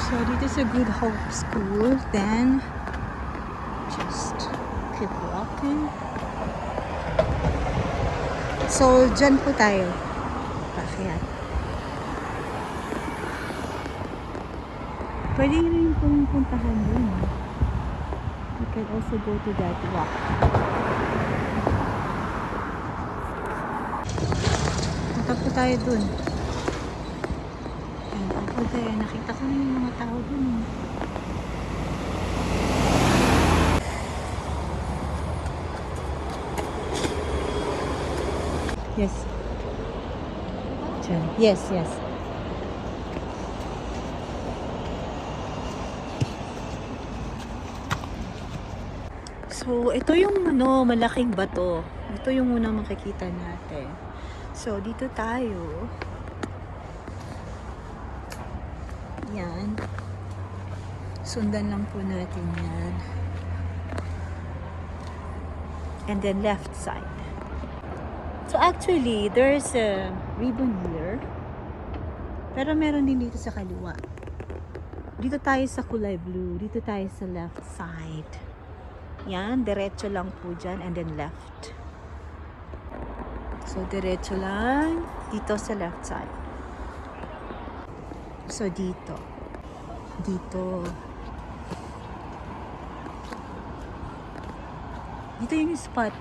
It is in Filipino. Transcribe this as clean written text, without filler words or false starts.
So, dito sa Good Hope School, then just keep walking. So, dyan po tayo. Pakyat. Pwede rin pong puntahan dun. You can also go to that walk. Punta po tayo dun. And over there, nakita ko na yung mga tao dun. Yes. Diyan. Yes, yes. So, ito yung malaking bato. Ito yung unang makikita natin. So, dito tayo. Yan. Sundan lang po natin yan. And then left side. So, actually, there's a ribbon here. Pero meron din dito sa kaliwa. Dito tayo sa kulay blue. Dito tayo sa left side. Yan, diretso lang po dyan and then left. So, diretso lang dito sa left side. So, dito. Dito. Dito yung spot.